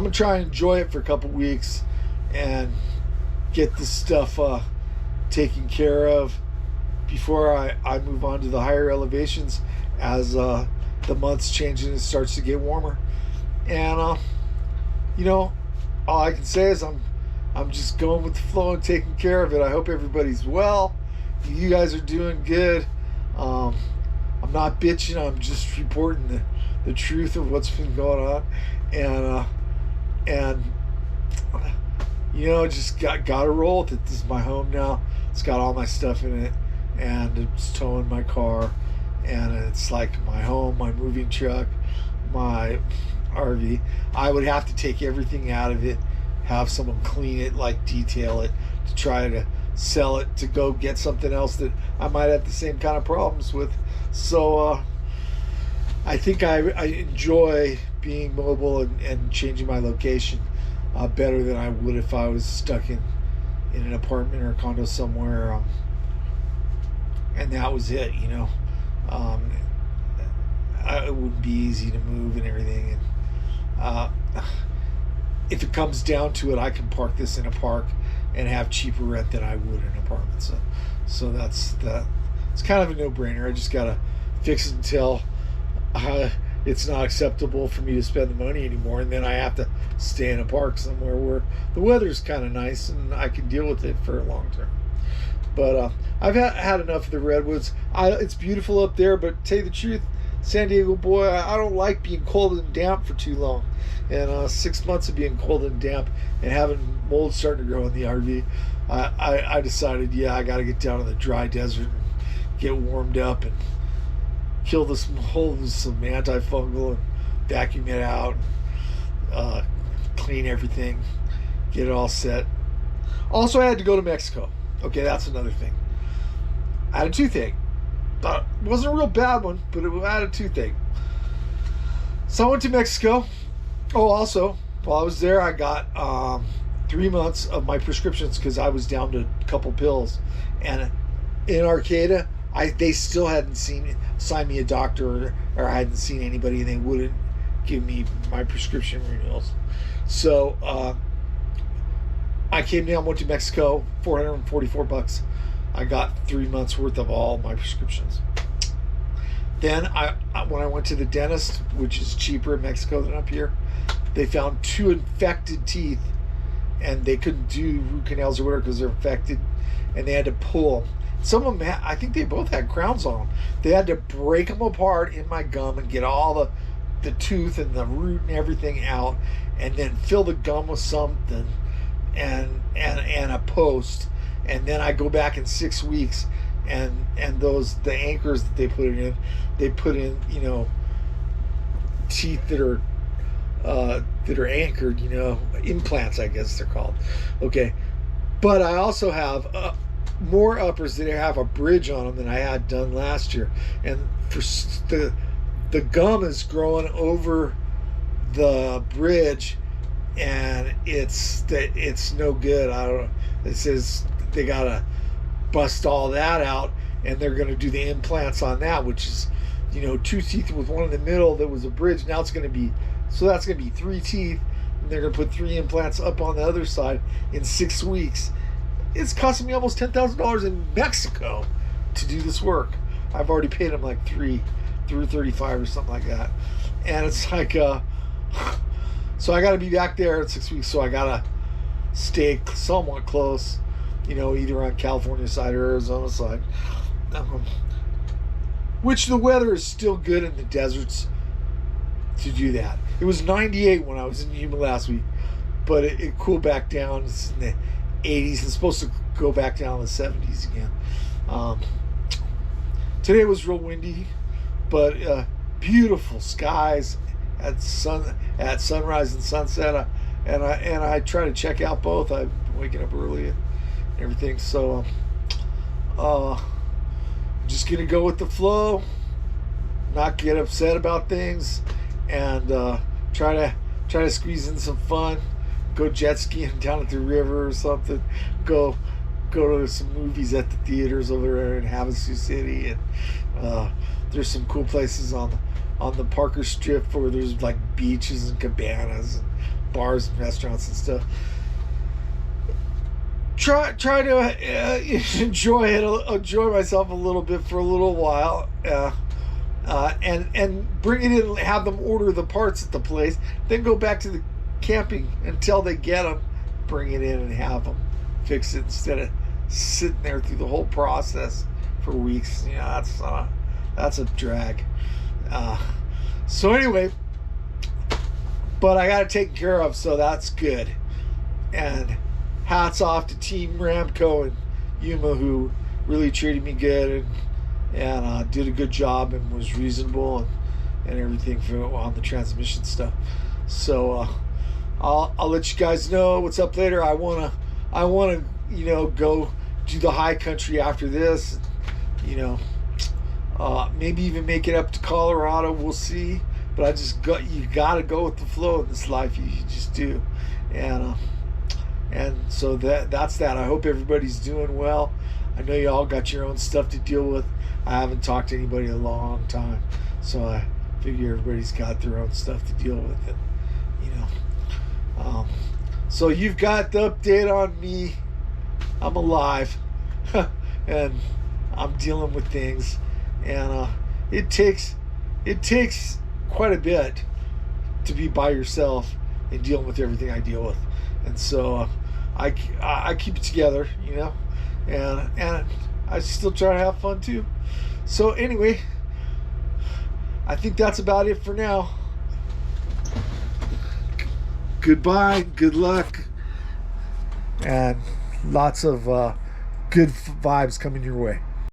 gonna try and enjoy it for a couple weeks and get this stuff taken care of before I move on to the higher elevations as the months change and it starts to get warmer. And you know, all I can say is I'm just going with the flow and taking care of it. I hope everybody's well. You guys are doing good. I'm not bitching. I'm just reporting the truth of what's been going on, and you know, just gotta roll with it. This is my home now. It's got all my stuff in it, and it's towing my car, and it's like my home, my moving truck, my RV. I would have to take everything out of it, have someone clean it, like detail it, to try to sell it, to go get something else that I might have the same kind of problems with. So I think I enjoy being mobile and changing my location better than I would if I was stuck in an apartment or a condo somewhere, and that was it, you know. It wouldn't be easy to move and everything, and if it comes down to it, I can park this in a park and have cheaper rent than I would in an apartment. So that's that. It's kind of a no-brainer. I just gotta fix it until it's not acceptable for me to spend the money anymore, and then I have to stay in a park somewhere where the weather's kind of nice and I can deal with it for a long term. But I've had enough of the redwoods. It's beautiful up there, but to tell you the truth, San Diego boy, I don't like being cold and damp for too long. And 6 months of being cold and damp and having mold starting to grow in the RV, I decided, yeah, I got to get down to the dry desert and get warmed up and kill this mold with some antifungal and vacuum it out, and clean everything, get it all set. Also, I had to go to Mexico. Okay, that's another thing. I had a toothache. It wasn't a real bad one, but I had a toothache. So I went to Mexico. Oh, also, while I was there, I got 3 months of my prescriptions because I was down to a couple pills. And in Arcata, they still hadn't signed me a doctor, or I hadn't seen anybody, and they wouldn't give me my prescription renewals. So I came down, went to Mexico, $444. I got 3 months worth of all my prescriptions. Then when I went to the dentist, which is cheaper in Mexico than up here, they found 2 infected teeth, and they couldn't do root canals or whatever because they're infected, and they had to pull them. Some of them, I think they both had crowns on them. They had to break them apart in my gum and get all the tooth and the root and everything out, and then fill the gum with something and a post. And then I go back in 6 weeks, and the anchors that they put in, you know, teeth that are anchored, you know, implants, I guess they're called. Okay, but I also have more uppers that have a bridge on them than I had done last year, and for the gum is growing over the bridge, and it's no good. I don't know. It says they gotta bust all that out, and they're gonna do the implants on that, which is, you know, 2 teeth with one in the middle that was a bridge. Now it's gonna be, so that's gonna be 3 teeth, and they're gonna put 3 implants up on the other side in 6 weeks. It's costing me almost $10,000 in Mexico to do this work. I've already paid them like $335 or something like that, and it's like so I got to be back there in 6 weeks. So I gotta stay somewhat close, you know, either on California side or Arizona side, which the weather is still good in the deserts to do that. It was 98 when I was in Yuma last week, but it cooled back down. It's in the 80s. It's supposed to go back down in the 70s again. Today was real windy, but beautiful skies at sunrise and sunset. And I try to check out both. I'm waking up early and everything, so just gonna go with the flow, not get upset about things, and try to squeeze in some fun. Go jet skiing down at the river or something. Go to some movies at the theaters over there in Havasu City, and there's some cool places on the Parker Strip where there's like beaches and cabanas and bars and restaurants and stuff. Try to enjoy myself a little bit for a little while, and bring it in, have them order the parts at the place, then go back to the camping until they get them, bring it in and have them fix it instead of sitting there through the whole process for weeks. That's a drag. So anyway, but I got it taken care of, so that's good. And hats off to Team Ramco and Yuma, who really treated me good and did a good job and was reasonable and everything on the transmission stuff. So I'll let you guys know what's up later. I wanna go do the high country after this. Maybe even make it up to Colorado. We'll see. But you gotta go with the flow in this life. You just do. And so that's that. I hope everybody's doing well. I know you all got your own stuff to deal with. I haven't talked to anybody in a long time, so I figure everybody's got their own stuff to deal with. And so you've got the update on me. I'm alive, and I'm dealing with things, and it takes quite a bit to be by yourself and dealing with everything I deal with. And so I keep it together, and I still try to have fun too. So anyway, I think that's about it for now. Goodbye, good luck, and lots of good vibes coming your way.